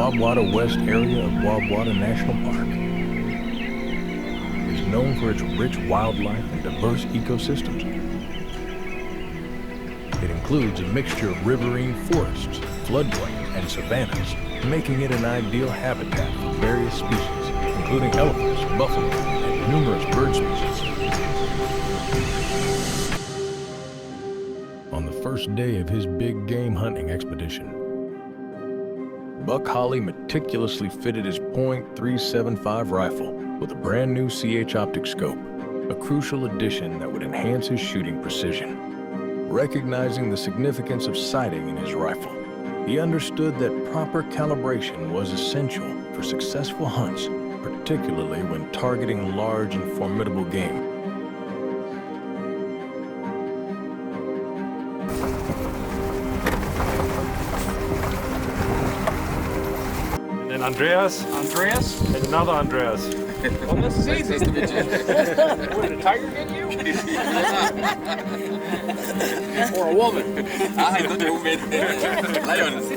Wabwada West area of Wabwada National Park. It's known for its rich wildlife and diverse ecosystems. It includes a mixture of riverine forests, floodplains, and savannas, making it an ideal habitat for various species, including elephants, buffalo, and numerous bird species. On the first day of his big game hunting expedition, Buck Holly meticulously fitted his .375 rifle with a brand new CH Optic scope, a crucial addition that would enhance his shooting precision. Recognizing the significance of sighting in his rifle, he understood that proper calibration was essential for successful hunts, particularly when targeting large and formidable game. And then Andreas, and another Andreas. Well, this is easy. Nice to meet you. What, did a tiger get you? Or a woman? I don't know, man. Lions.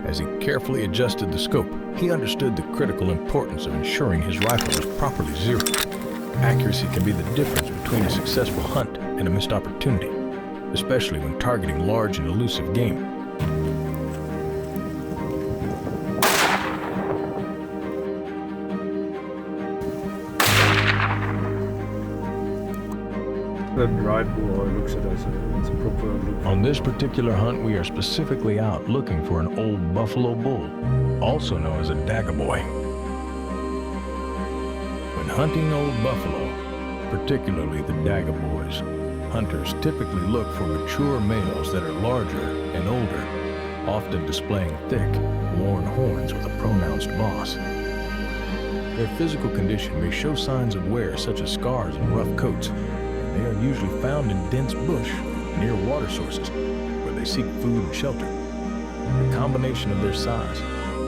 As he carefully adjusted the scope, he understood the critical importance of ensuring his rifle was properly zeroed. Accuracy can be the difference between a successful hunt and a missed opportunity, especially when targeting large and elusive game. The right boy looks at us as a proper look. On this particular hunt, we are specifically out looking for an old buffalo bull, also known as a dagger boy. When hunting old buffalo, particularly the dagger boys, hunters typically look for mature males that are larger and older, often displaying thick, worn horns with a pronounced boss. Their physical condition may show signs of wear, such as scars and rough coats. They are usually found in dense bush near water sources where they seek food and shelter. The combination of their size,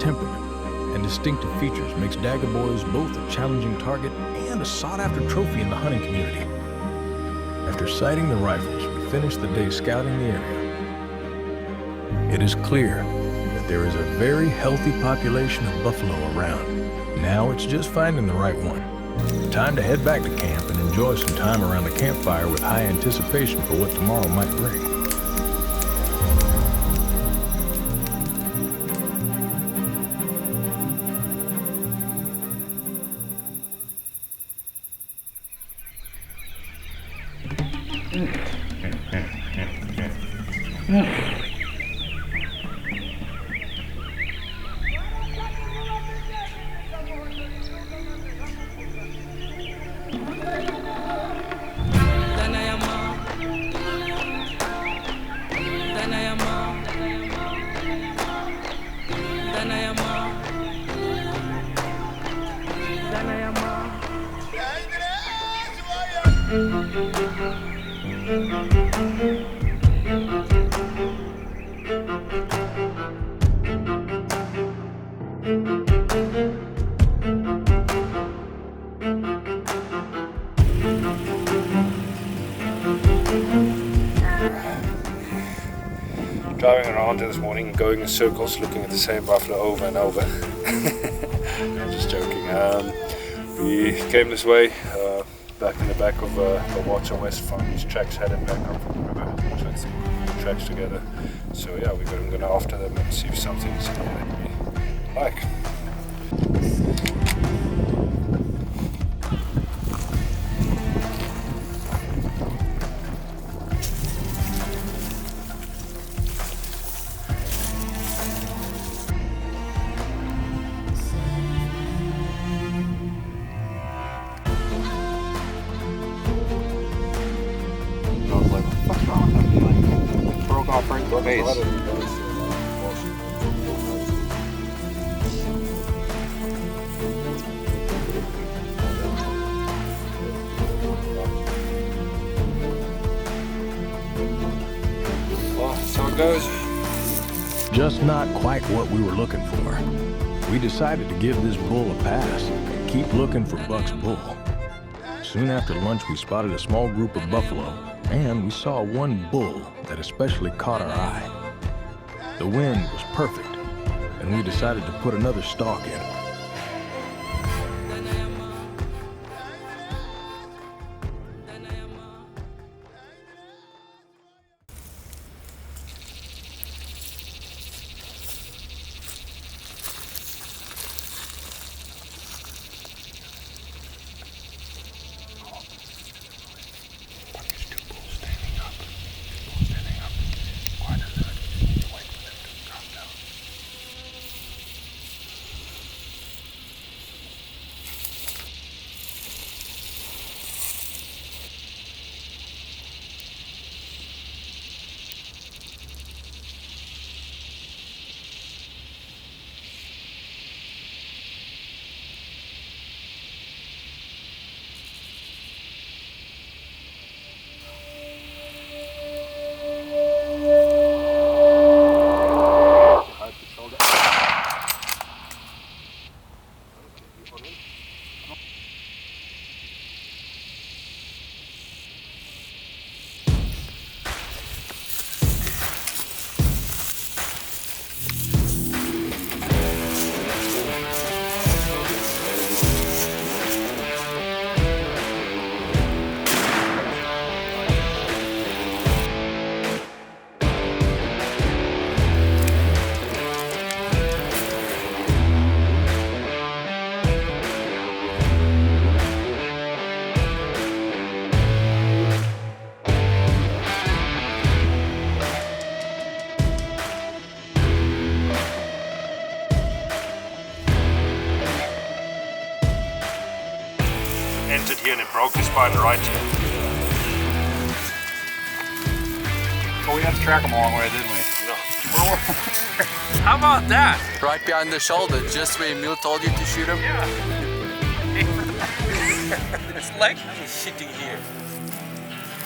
temperament, and distinctive features makes dagger boys both a challenging target and a sought-after trophy in the hunting community. After sighting the rifles, we finished the day scouting the area. It is clear that there is a very healthy population of buffalo around. Now it's just finding the right one. Time to head back to camp and enjoy some time around the campfire with high anticipation for what tomorrow might bring. Driving around this morning, going in circles, looking at the same buffalo over and over. I'm just joking. We came this way, back in the back of the Watson West Farm. These tracks headed back up from the river, so it's tracks together. So yeah, we're going to go after them and see if something's in there that we like. Broke off right in the face. Well, so it goes. Just not quite what we were looking for. We decided to give this bull a pass and keep looking for Buck's bull. Soon after lunch, we spotted a small group of buffalo, and we saw one bull that especially caught our eye. The wind was perfect, and we decided to put another stalk in. Entered here and it broke his spine right here. Well, we had to track him a long way, didn't we? No. How about that? Right behind the shoulder, just where Emil told you to shoot him. Yeah. It's like I'm shitting here.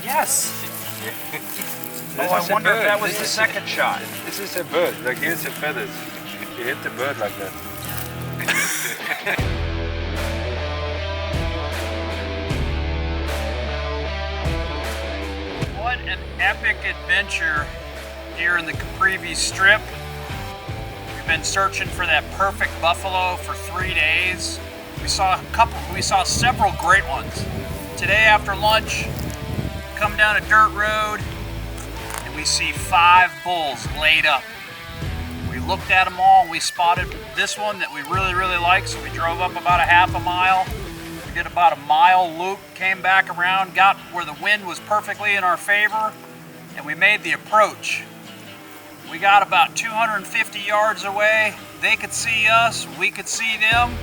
Yes. Oh, I wonder if that was the second shot. This is a bird. Like, here's the feathers. You hit the bird like that. What an epic adventure here in the Caprivi Strip. We've been searching for that perfect buffalo for 3 days. We saw several great ones. Today after lunch, come down a dirt road and we see 5 bulls laid up. We looked at them all and we spotted this one that we really liked, so we drove up about a half a mile. We did about a mile loop, came back around, got where the wind was perfectly in our favor, and we made the approach. We got about 250 yards away. They could see us, we could see them.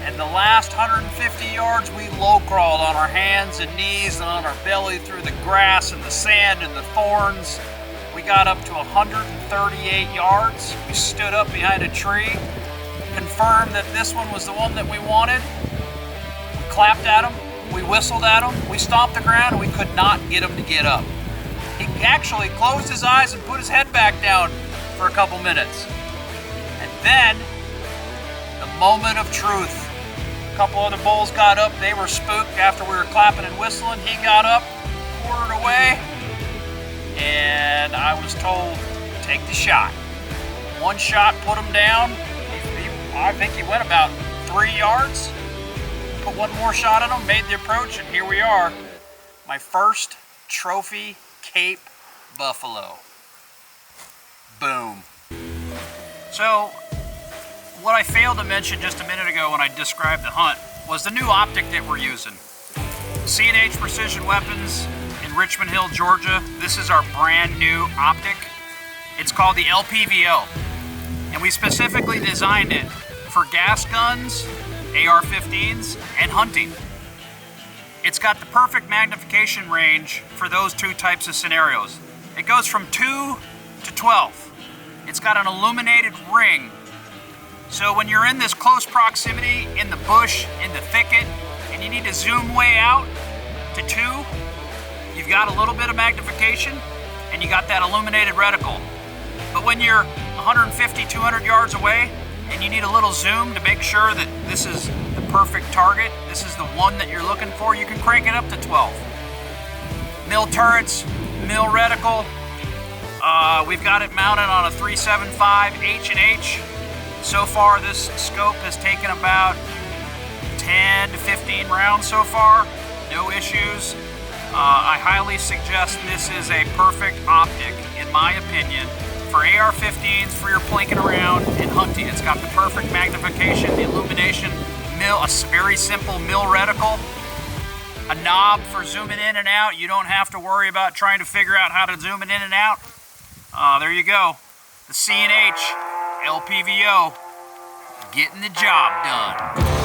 And the last 150 yards, we low crawled on our hands and knees and on our belly through the grass and the sand and the thorns. We got up to 138 yards. We stood up behind a tree, confirmed that this one was the one that we wanted. We clapped at him, we whistled at him, we stomped the ground, and we could not get him to get up. He actually closed his eyes and put his head back down for a couple minutes. And then, the moment of truth. A couple other bulls got up, they were spooked after we were clapping and whistling. He got up, quartered away, and I was told, take the shot. One shot put him down. I think he went about 3 yards. Put one more shot on him, made the approach, and here we are. My first trophy Cape buffalo. Boom. So, what I failed to mention just a minute ago when I described the hunt was the new optic that we're using. C&H Precision Weapons in Richmond Hill, Georgia. This is our brand new optic. It's called the LPVO. And we specifically designed it for gas guns, AR-15s, and hunting. It's got the perfect magnification range for those two types of scenarios. It goes from 2 to 12. It's got an illuminated ring. So when you're in this close proximity, in the bush, in the thicket, and you need to zoom way out to 2, you've got a little bit of magnification and you got that illuminated reticle. But when you're 150, 200 yards away and you need a little zoom to make sure that this is the perfect target, this is the one that you're looking for, you can crank it up to 12. Mill turrets, mill reticle. We've got it mounted on a 375 H&H So far, this scope has taken about 10 to 15 rounds so far. No issues. I highly suggest this is a perfect optic, in my opinion, for AR-15s, for your plinking around and hunting. It's got the perfect magnification, the illumination, a very simple mill reticle, a knob for zooming in and out. You don't have to worry about trying to figure out how to zoom it in and out. There you go. The C&H LPVO, getting the job done.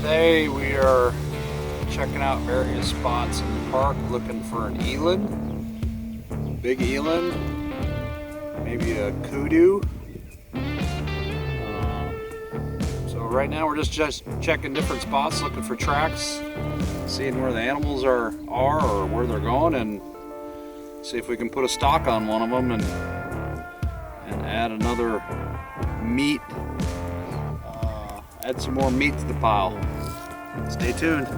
Today we are checking out various spots in the park looking for an eland, big eland, maybe a kudu. So right now we're just checking different spots, looking for tracks, seeing where the animals are or where they're going, and see if we can put a stalk on one of them and add another meat. Add some more meat to the pile. Stay tuned.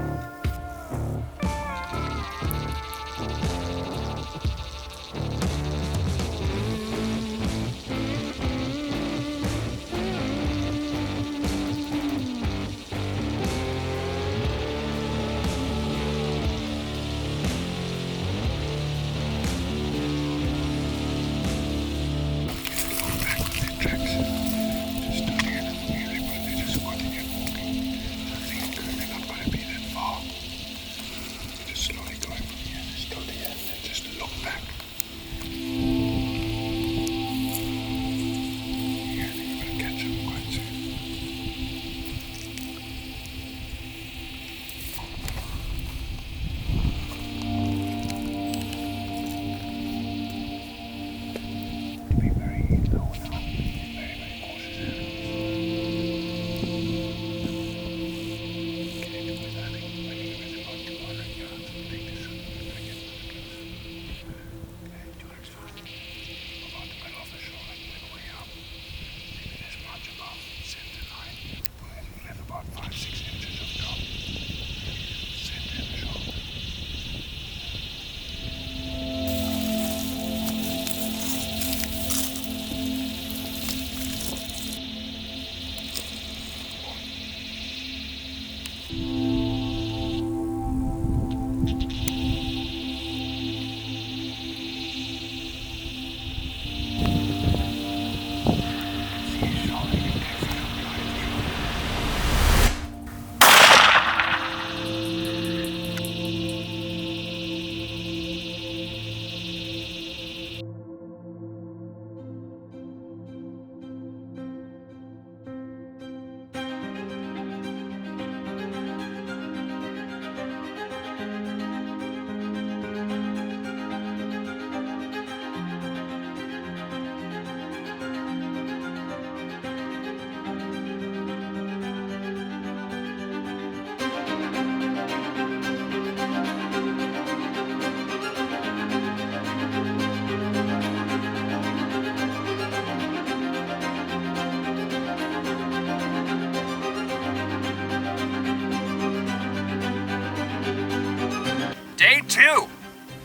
Day 2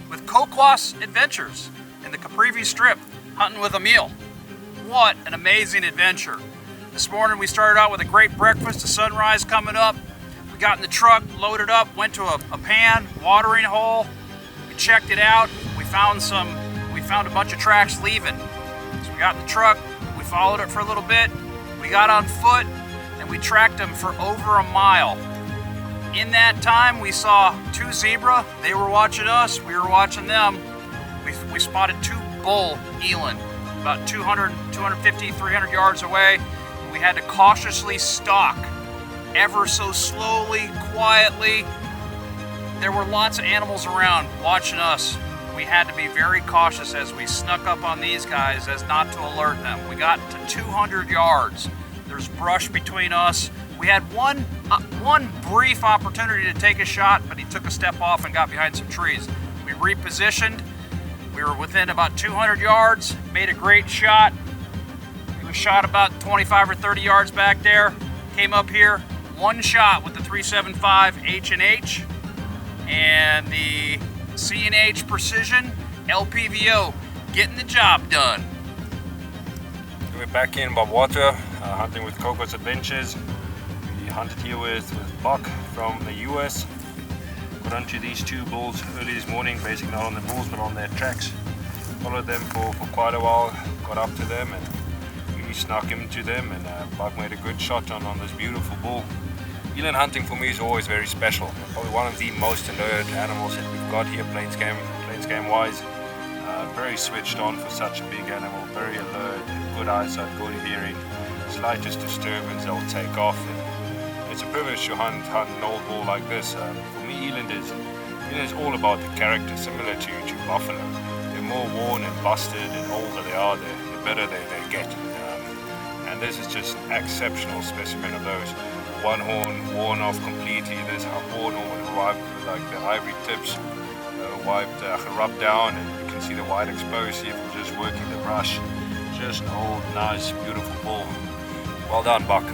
with Kou Kuas Adventures in the Caprivi Strip, hunting with Emil. What an amazing adventure. This morning we started out with a great breakfast, the sunrise coming up. We got in the truck, loaded up, went to a pan, watering hole. We checked it out. We found a bunch of tracks leaving. So we got in the truck, we followed it for a little bit. We got on foot and we tracked them for over a mile. In that time, we saw 2 zebra. They were watching us, we were watching them. We spotted 2 bull eland, about 200, 250, 300 yards away. We had to cautiously stalk, ever so slowly, quietly. There were lots of animals around watching us. We had to be very cautious as we snuck up on these guys as not to alert them. We got to 200 yards. There's brush between us. We had one brief opportunity to take a shot, but he took a step off and got behind some trees. We repositioned. We were within about 200 yards, made a great shot. He was shot about 25 or 30 yards back there. Came up here, one shot with the 375 H&H and the C&H Precision LPVO, getting the job done. We're back in Water, hunting with Kou Kuas Adventures. We hunted here with Buck from the US. Got onto these 2 bulls early this morning, basically not on the bulls but on their tracks. Followed them for quite a while, got up to them and we snuck into them, and Buck made a good shot on this beautiful bull. Eland hunting for me is always very special. Probably one of the most alert animals that we've got here, plains game wise. Very switched on for such a big animal, very alert, good eyesight, good hearing. Slightest disturbance, they'll take off. And it's a privilege to hunt an old bull like this. For me, Eland is all about the character, similar to buffalo. The more worn and busted and older they are, the better they get. And this is just an exceptional specimen of those. One horn worn off completely, this horn all wiped, like the ivory tips wiped, rubbed down, and you can see the white exposed here from just working the brush. Just an old, nice, beautiful bull. Well done, Buck.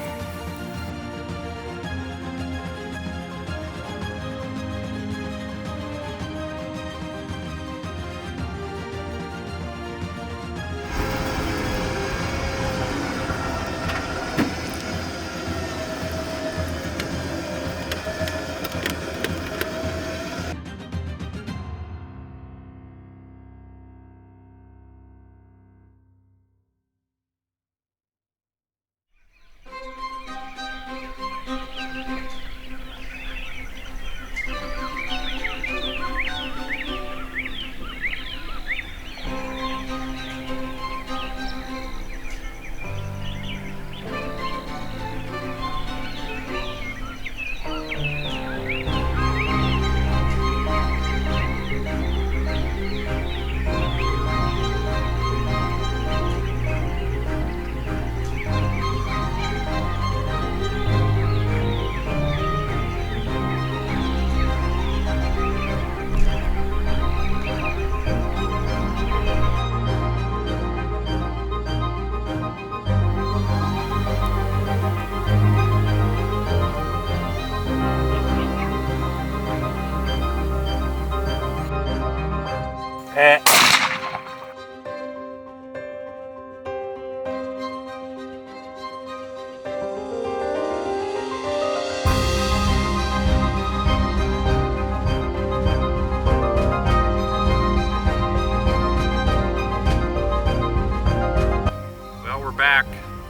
Back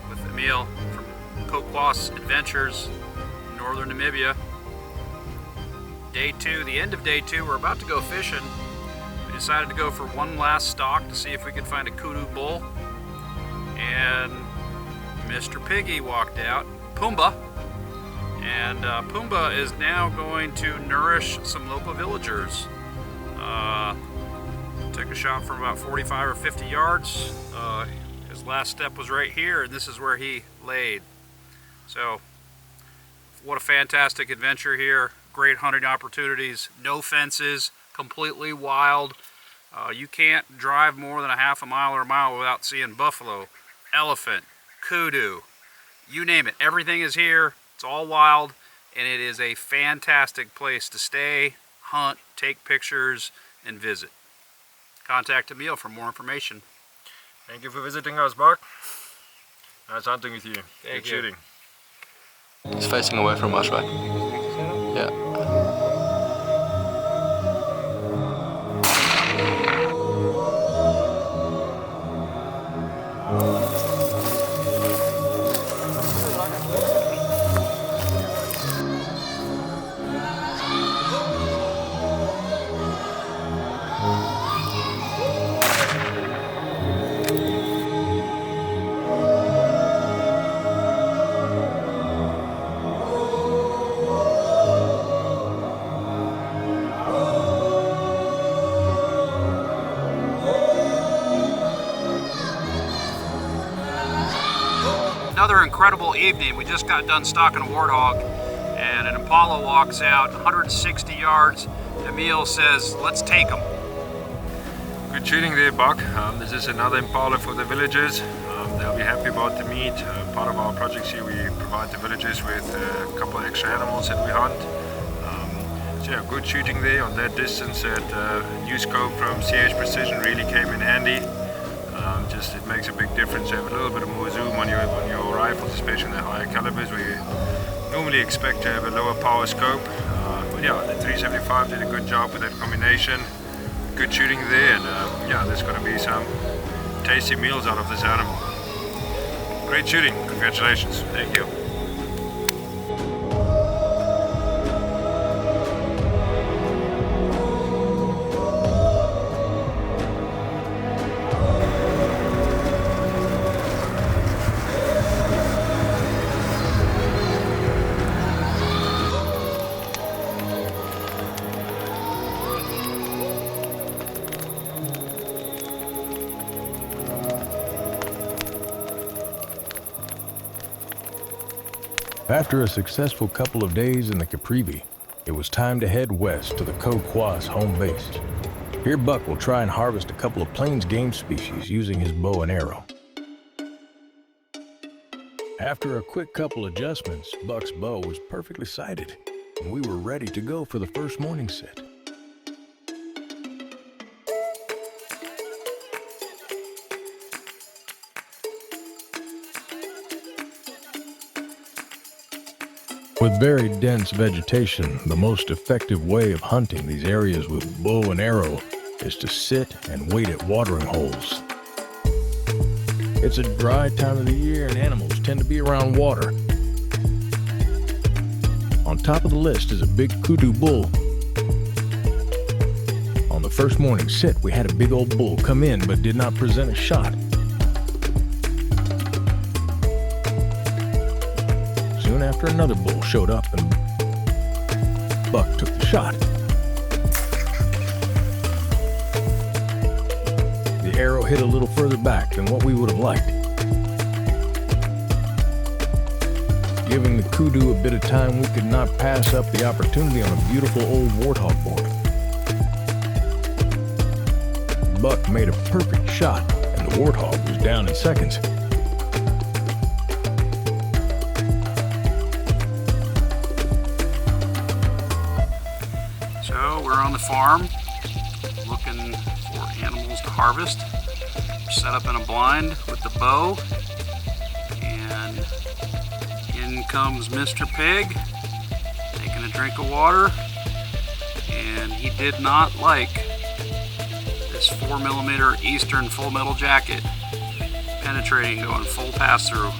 with Emil from Kou Kuas Adventures, northern Namibia. Day 2, the end of day 2, we're about to go fishing. We decided to go for one last stalk to see if we could find a kudu bull. And Mr. Piggy walked out, Pumbaa. And Pumbaa is now going to nourish some local villagers. Took a shot from about 45 or 50 yards. His last step was right here, and this is where he laid. So, what a fantastic adventure here. Great hunting opportunities, no fences, completely wild. You can't drive more than a half a mile or a mile without seeing buffalo, elephant, kudu, you name it. Everything is here. It's all wild, and it is a fantastic place to stay, hunt, take pictures, and visit. contact Emil for more information. Thank you for visiting us, Buck. Nice hunting with you. Thank Good you. shooting. It's facing away from us, right? Yeah. Another incredible evening. We just got done stalking a warthog, and an Impala walks out 160 yards. Emil says, let's take him. Good shooting there, Buck. This is another Impala for the villagers. They'll be happy about the meat. Part of our projects here, we provide the villagers with a couple of extra animals that we hunt. So yeah, good shooting there on that distance. That new scope from C&H Precision really came in handy. Just it makes a big difference to have a little bit more zoom on your rifles, especially in the higher calibers where you normally expect to have a lower power scope. But yeah, the 375 did a good job with that combination. Good shooting there, and yeah, there's going to be some tasty meals out of this animal. Great shooting, congratulations. Thank you. After a successful couple of days in the Caprivi, it was time to head west to the Kou Kuas home base. Here Buck will try and harvest a couple of plains game species using his bow and arrow. After a quick couple adjustments, Buck's bow was perfectly sighted, and we were ready to go for the first morning set. With very dense vegetation, the most effective way of hunting these areas with bow and arrow is to sit and wait at watering holes. It's a dry time of the year and animals tend to be around water. On top of the list is a big kudu bull. On the first morning sit, we had a big old bull come in but did not present a shot. Soon after, another bull showed up and Buck took the shot. The arrow hit a little further back than what we would have liked. Giving the kudu a bit of time, we could not pass up the opportunity on a beautiful old warthog board. Buck made a perfect shot and the warthog was down in seconds. So we're on the farm looking for animals to harvest. We're set up in a blind with the bow, and in comes Mr. Pig taking a drink of water, and he did not like this 4mm Eastern full metal jacket penetrating, going full pass through.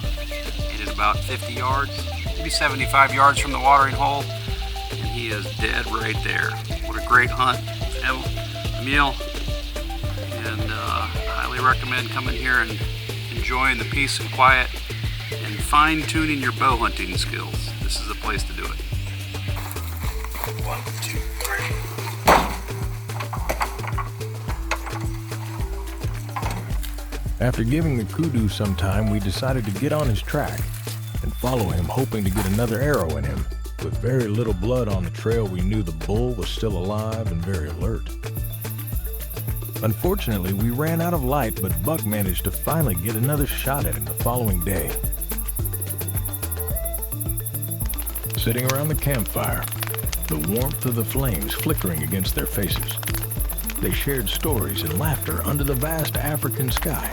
Hit it about 50 yards, maybe 75 yards from the watering hole. He is dead right there. What a great hunt, Emil, and highly recommend coming here and enjoying the peace and quiet and fine-tuning your bow hunting skills. This is the place to do it. 1, 2, 3. After giving the kudu some time, we decided to get on his track and follow him, hoping to get another arrow in him. With very little blood on the trail, we knew the bull was still alive and very alert. Unfortunately, we ran out of light, but Buck managed to finally get another shot at him the following day. Sitting around the campfire, the warmth of the flames flickering against their faces. They shared stories and laughter under the vast African sky,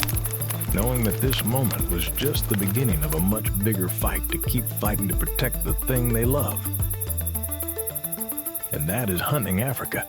knowing that this moment was just the beginning of a much bigger fight to keep fighting to protect the thing they love. And that is hunting Africa.